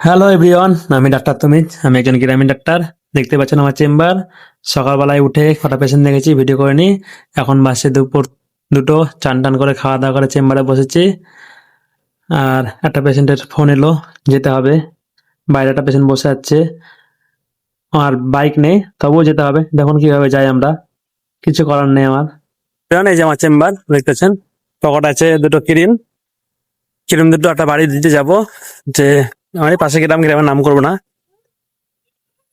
Hello everyone, আমি doctor তুমিজ। আমি একজন গ্রামীণ ডাক্তার। দেখতে পাচ্ছেন আমার চেম্বার। সকালবেলায় উঠে কটা পেশেন্ট দেখেছি, ভিডিও করে নিই। এখন বাসে দুপুর দুটো, চান টান করে খাওয়া দাওয়া করে চেম্বারে বসেছি। আর একটা পেশেন্টের ফোন এলো, যেতে হবে। বাইরে একটা পেশেন্ট বসে আছে, আর বাইক নেই, তবুও যেতে হবে। দেখুন কিভাবে যাই আমরা, কিছু করার নেই আমার। এই যে আমার চেম্বার দেখতেছেন, পকেট আছে দুটো ক্রিম। ক্রিম দুটো একটা বাড়ি দিতে যাব, যে আমার এই পাশে গ্রামের নাম করবো না।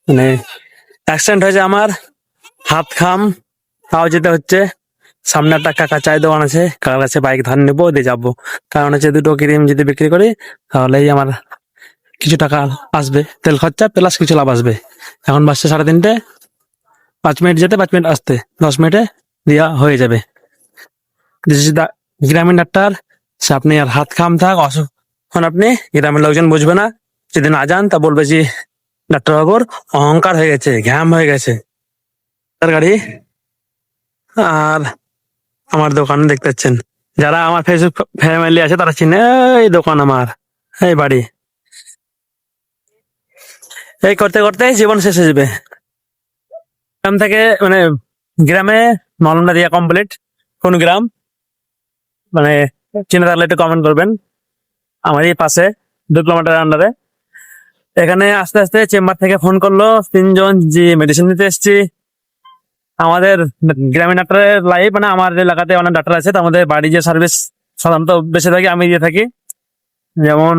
মানে অ্যাক্সিডেন্ট হয়েছে আমার, হাত খাম, তাও যেতে হচ্ছে। সামনে একটা কাকা চায় দোকান আছে, কাকার কাছে বাইক ধার নেবো, দিয়ে যাবো। কারণ হচ্ছে দুটো ক্রিম যদি বিক্রি করি, তাহলেই আমার কিছু টাকা আসবে, তেল খরচা প্লাস কিছু লাভ আসবে। এখন বাসছে 3:30, 5 মিনিট যেতে 5 মিনিট আসতে, 10 মিনিটে দিয়া হয়ে যাবে। গ্রামীণ ডাক্তার, সে আপনি আর হাত খাম থাক অসুখ, আপনি গ্রামের লোকজন বুঝবে না। যদি না যান তা বলবে যে ডাক্তার বাবুর অহংকার হয়ে গেছে, ঘ্যাম হয়ে গেছে। তার গাড়ি। আর আমার দোকান দেখতে পাচ্ছেন, যারা আমার ফেসবুক ফ্যামিলি আছে তারা চিনে। এই দোকান আমার, এই বাড়ি। এই করতে করতে জীবন শেষ হয়ে যাবে। গ্রাম থেকে মানে গ্রামে মলমটা দিয়া কমপ্লিট। কোন গ্রাম মানে চিনে থাকলে একটু কমেন্ট করবেন। আমার এই পাশে 2 কিলোমিটার আন্ডারে। এখানে আস্তে আস্তে চেম্বার থেকে ফোন করলো 3 জন, যে মেডিসিন নিতে এসছি। আমাদের গ্রামীণ ডাক্তারের লাইফ, মানে আমার এলাকাতে অনেক ডাক্তার আছে, তো আমাদের বাড়ি যে সার্ভিস সাধারণত বেশিরভাগই আমি দিয়ে থাকি। যেমন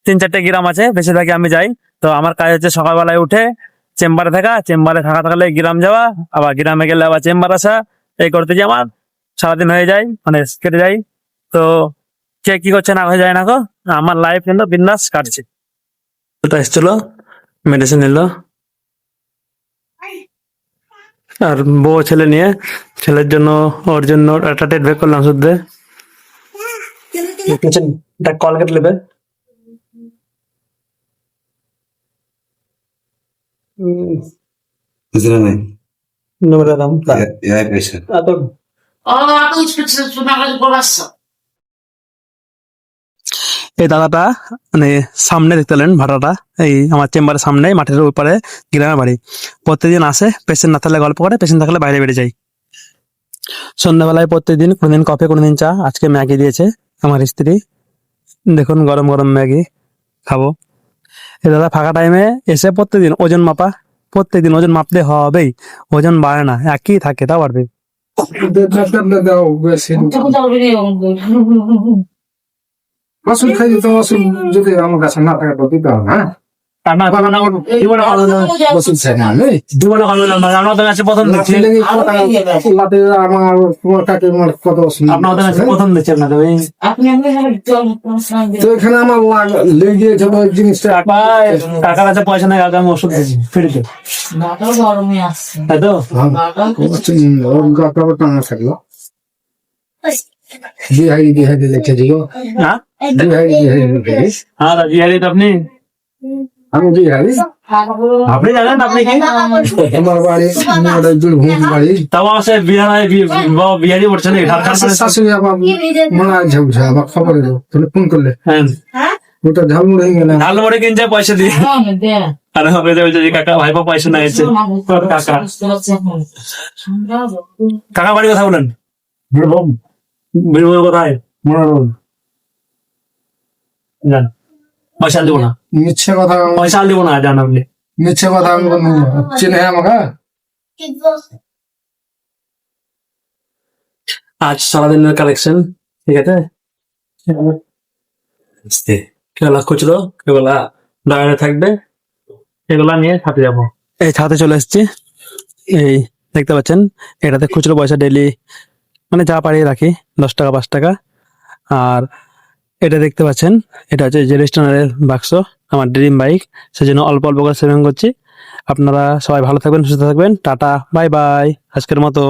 3-4টে গ্রাম আছে, বেশিরভাগই আমি যাই। তো আমার কাজ হচ্ছে সকালবেলায় উঠে চেম্বারে থাকা, চেম্বারে থাকা থাকলে গ্রাম যাওয়া, আবার গ্রামে গেলে আবার চেম্বার আসা। এই করতে যে আমার সারাদিন হয়ে যায়, মানে কেটে যায়। তো কে কি করছে না হয়ে যায় না গো, আমার লাইফ কিন্তু বিন্দাস কাটছে। ওটা এসেছিল, মেডিসিন নিল। আর বউ ছেলে নিয়ে, ছেলের জন্য ওর জন্য একটা টেট ব্যাক করলাম শুদ্ধে। এটা কলগেট নেবে। বুঝলে নাই? নোংরা দাম এআই পেশেন্ট। এত। এই দাদাটা মানে সামনে দেখতে পেলেন ভাড়াটা, এই আমার চেম্বারের সামনে মাঠের উপরে গ্রামের বাড়ি। প্রত্যেকদিন আসে, পেশেন্ট না থাকলে গল্প করে, পেশেন্ট থাকলে বাইরে বেড়ে যায়। সন্ধ্যাবেলায় প্রত্যেকদিন কোনোদিন কফি কোনোদিন চা, আজকে ম্যাগি দিয়েছে আমার স্ত্রী। দেখুন গরম গরম ম্যাগি খাবো। এই দাদা ফাঁকা টাইমে এসে প্রত্যেকদিন ওজন মাপা, প্রত্যেকদিন ওজন মাপতে হবেই, ওজন বাড়ে না, একই থাকে, তা বাড়বে। মাসুল খাই দিতে মাসুল যদি আমার কাছে না থাকে তো দিতে হবে না। আপনাদের কাছে প্রথম দিচ্ছি, প্রথম দিচ্ছি আপনাদের। তো এখানে আমার লেগে যাবে জিনিসটা। টাকার কাছে পয়সা নেই, কাকা আমি ওষুধ দিচ্ছি ফ্রিতে, তাই তো? টানা থাকলো বিহারি বিহারি লিখে দিব। হ্যাঁ বিহারি বিহারি লিখে হ্যাঁ, বিহারি তো আপনি, আমি বিহারি। আপনি জানেন আপনি কি? আমার বাড়ি বীরভূম বাড়ি। তাও আছে বিহারি পড়ছে না, শাশুড়ি আবার মনে হয় ঝাউঝা আবার খবর এলো তুমি ফোন করলে। হ্যাঁ, ওটা ঝালমুড়ি হয়ে গেলে ঝালমুড়ি কিনছে পয়সা দিয়ে। আরে হবে বলছে যে কাকা ভাইপো পয়সা না এসেছে। কাকা কাকা বাড়ি কথা বলেন, বীরভূম বীরভূমের কোথায় মনোরম। জান, পয়সা দিব না, মিথ্যে কথা পয়সা দিব না, জান আপনি। মিথ্যে কথা আমি চিনে আমাকে। আজ সারাদিনের কালেকশন, ঠিক আছে। কেগুলা খুচরো, কেগুলা ডায়ারে থাকবে, এগুলা নিয়ে ছাতে যাবো। এই ছাতে চলে এসেছি। এই দেখতে পাচ্ছেন, এটাতে খুচরো পয়সা ডেলি মানে যা পারিয়ে রাখি, 10 টাকা 5 টাকা। আর এটা দেখতে পাচ্ছেন, এটা হচ্ছে যে রেস্টুরেন্টের বাক্স, আমার ড্রিম বাইক, সেজন্য অল্প অল্প করে সেভিং করছি। আপনারা সবাই ভালো থাকবেন, সুস্থ থাকবেন, টাটা বাই বাই, আজকের মতো।